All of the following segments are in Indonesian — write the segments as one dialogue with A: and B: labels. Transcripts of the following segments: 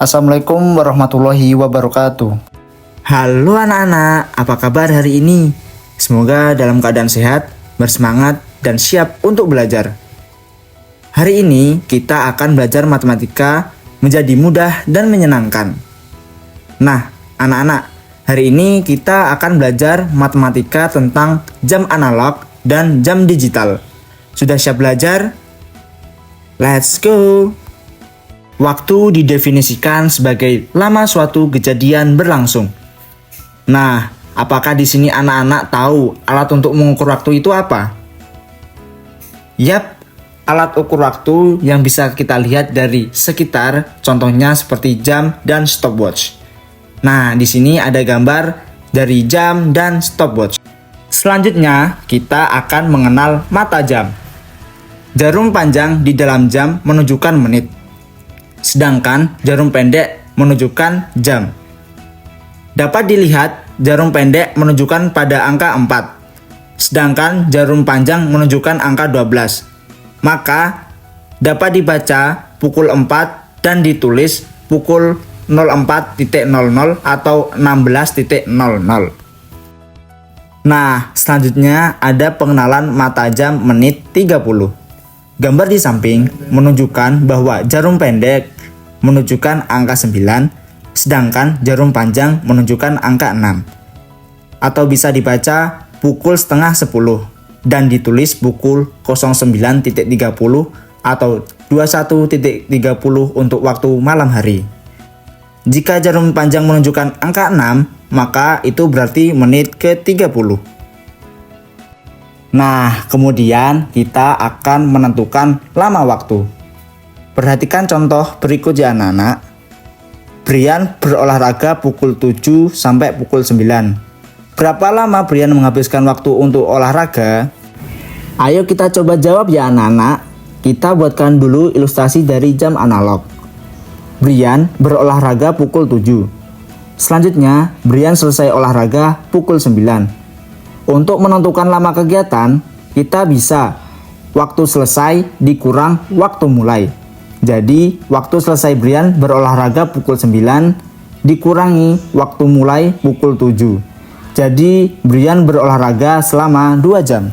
A: Assalamualaikum warahmatullahi wabarakatuh.
B: Halo anak-anak, apa kabar hari ini? Semoga dalam keadaan sehat, bersemangat, dan siap untuk belajar. Hari ini kita akan belajar matematika menjadi mudah dan menyenangkan. Nah, anak-anak, hari ini kita akan belajar matematika tentang jam analog dan jam digital. Sudah siap belajar? Let's go! Waktu didefinisikan sebagai lama suatu kejadian berlangsung. Nah, apakah di sini anak-anak tahu alat untuk mengukur waktu itu apa? Yap, alat ukur waktu yang bisa kita lihat dari sekitar, contohnya seperti jam dan stopwatch. Nah, di sini ada gambar dari jam dan stopwatch. Selanjutnya, kita akan mengenal mata jam. Jarum panjang di dalam jam menunjukkan menit, sedangkan jarum pendek menunjukkan jam. Dapat dilihat jarum pendek menunjukkan pada angka 4, sedangkan jarum panjang menunjukkan angka 12. Maka dapat dibaca pukul 4 dan ditulis pukul 04.00 atau 16.00. Nah, selanjutnya ada pengenalan mata jam menit 30. Gambar di samping menunjukkan bahwa jarum pendek menunjukkan angka 9, sedangkan jarum panjang menunjukkan angka 6. Atau bisa dibaca pukul setengah 10 dan ditulis pukul 09.30 atau 21.30 untuk waktu malam hari. Jika jarum panjang menunjukkan angka 6, maka itu berarti menit ke-30. Nah, kemudian kita akan menentukan lama waktu. Perhatikan contoh berikut ya anak-anak. Brian berolahraga pukul 7 sampai pukul 9. Berapa lama Brian menghabiskan waktu untuk olahraga? Ayo kita coba jawab ya anak-anak. Kita buatkan dulu ilustrasi dari jam analog. Brian berolahraga pukul 7. Selanjutnya, Brian selesai olahraga pukul 9. Untuk menentukan lama kegiatan, kita bisa waktu selesai dikurang waktu mulai. Jadi, waktu selesai Brian berolahraga pukul 9 dikurangi waktu mulai pukul 7. Jadi, Brian berolahraga selama 2 jam.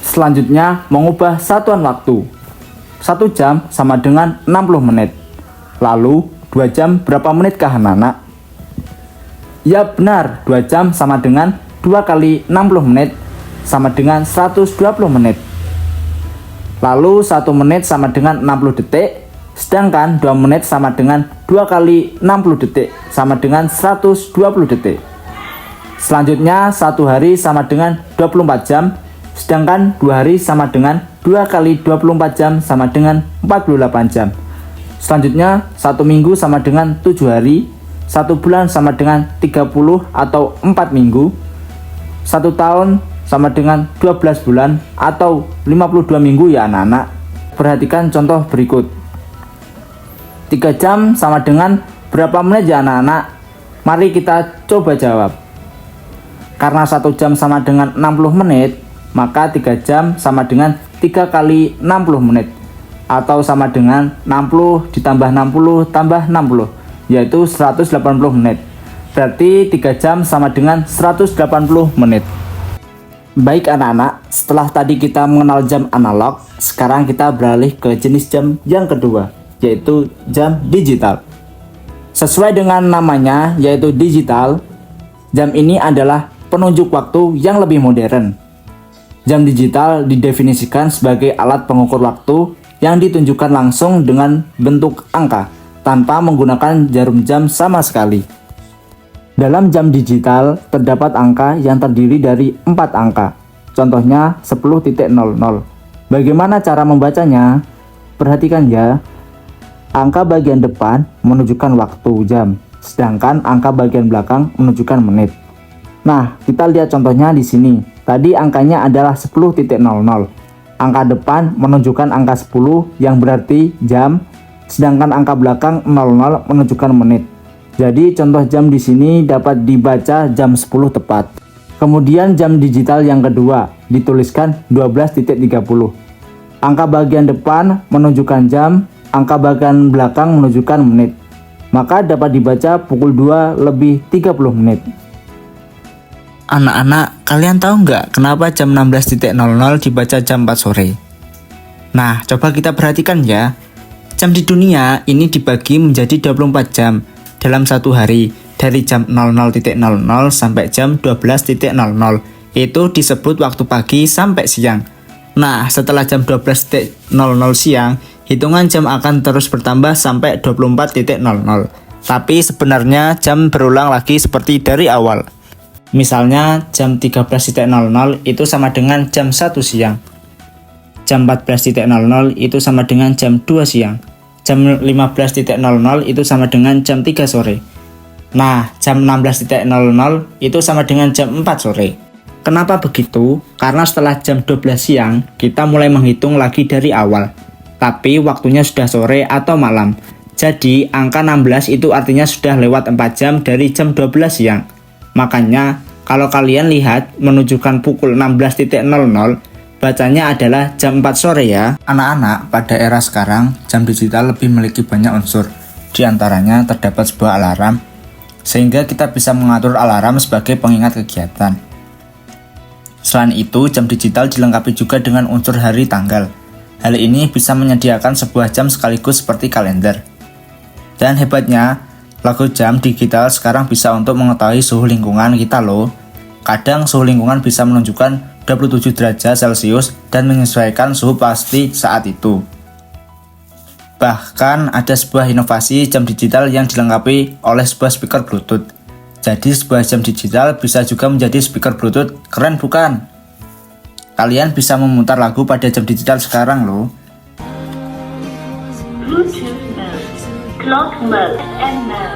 B: Selanjutnya, mengubah satuan waktu. 1 jam sama dengan 60 menit. Lalu, 2 jam berapa menitkah anak-anak? Ya benar, 2 jam sama dengan 2 kali 60 menit sama dengan 120 menit. Lalu 1 menit sama dengan 60 detik, sedangkan 2 menit sama dengan 2 kali 60 detik sama dengan 120 detik. Selanjutnya 1 hari sama dengan 24 jam, sedangkan 2 hari sama dengan 2 kali 24 jam sama dengan 48 jam. Selanjutnya 1 minggu sama dengan 7 hari, 1 bulan sama dengan 30 atau 4 minggu, 1 tahun sama dengan 12 bulan atau 52 minggu ya anak-anak. Perhatikan contoh berikut. 3 jam sama dengan berapa menit ya anak-anak? Mari kita coba jawab. Karena 1 jam sama dengan 60 menit, maka 3 jam sama dengan 3 kali 60 menit. Atau sama dengan 60 ditambah 60 tambah 60, yaitu 180 menit. Berarti 3 jam sama dengan 180 menit. Baik anak-anak, setelah tadi kita mengenal jam analog, sekarang kita beralih ke jenis jam yang kedua, yaitu jam digital. Sesuai dengan namanya, yaitu digital, jam ini adalah penunjuk waktu yang lebih modern. Jam digital didefinisikan sebagai alat pengukur waktu yang ditunjukkan langsung dengan bentuk angka, tanpa menggunakan jarum jam sama sekali. Dalam jam digital, terdapat angka yang terdiri dari 4 angka. Contohnya 10.00. Bagaimana cara membacanya? Perhatikan ya. Angka bagian depan menunjukkan waktu jam, sedangkan angka bagian belakang menunjukkan menit. Nah, kita lihat contohnya di sini. Tadi angkanya adalah 10.00. Angka depan menunjukkan angka 10 yang berarti jam, sedangkan angka belakang 00 menunjukkan menit. Jadi contoh jam di sini dapat dibaca jam 10 tepat. Kemudian jam digital yang kedua dituliskan 12.30. Angka bagian depan menunjukkan jam, angka bagian belakang menunjukkan menit. maka dapat dibaca pukul 2 lebih 30 menit.
A: Anak-anak, kalian tahu nggak kenapa jam 16.00 dibaca jam 4 sore? Nah, coba kita perhatikan ya. Jam di dunia ini dibagi menjadi 24 jam dalam satu hari, dari jam 00.00 sampai jam 12.00. Itu disebut waktu pagi sampai siang. Nah, setelah jam 12.00 siang, hitungan jam akan terus bertambah sampai 24.00. Tapi sebenarnya jam berulang lagi seperti dari awal. Misalnya jam 13.00 itu sama dengan jam 1 siang. Jam 14.00 itu sama dengan jam 2 siang. Jam 15.00 itu sama dengan jam 3 sore. Nah, jam 16.00 itu sama dengan jam 4 sore. Kenapa begitu? Karena setelah jam 12 siang, kita mulai menghitung lagi dari awal. Tapi waktunya sudah sore atau malam. Jadi, angka 16 itu artinya sudah lewat 4 jam dari jam 12 siang. Makanya, kalau kalian lihat menunjukkan pukul 16.00, bacanya adalah jam 4 sore ya.
B: Anak-anak, pada era sekarang, jam digital lebih memiliki banyak unsur. Di antaranya terdapat sebuah alarm, sehingga kita bisa mengatur alarm sebagai pengingat kegiatan. Selain itu, jam digital dilengkapi juga dengan unsur hari tanggal. Hal ini bisa menyediakan sebuah jam sekaligus seperti kalender. Dan hebatnya, logo jam digital sekarang bisa untuk mengetahui suhu lingkungan kita loh. Kadang suhu lingkungan bisa menunjukkan 27 derajat Celcius dan menyesuaikan suhu pasti saat itu. Bahkan ada sebuah inovasi jam digital yang dilengkapi oleh sebuah speaker Bluetooth. Jadi sebuah jam digital bisa juga menjadi speaker Bluetooth. Keren bukan? Kalian bisa memutar lagu pada jam digital sekarang loh.
C: Bluetooth mode, clock mode, and mode.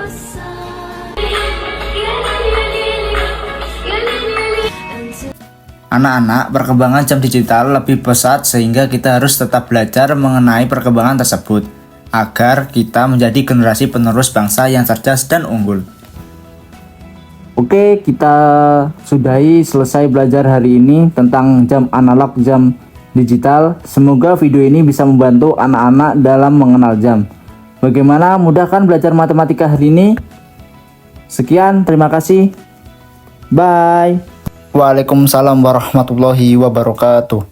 B: Anak-anak, perkembangan jam digital lebih pesat sehingga kita harus tetap belajar mengenai perkembangan tersebut agar kita menjadi generasi penerus bangsa yang cerdas dan unggul.
A: Oke, kita sudahi selesai belajar hari ini tentang jam analog, jam digital. Semoga video ini bisa membantu anak-anak dalam mengenal jam. Bagaimana, mudah kan belajar matematika hari ini? Sekian, terima kasih. Bye.
B: Waalaikumsalam warahmatullahi wabarakatuh.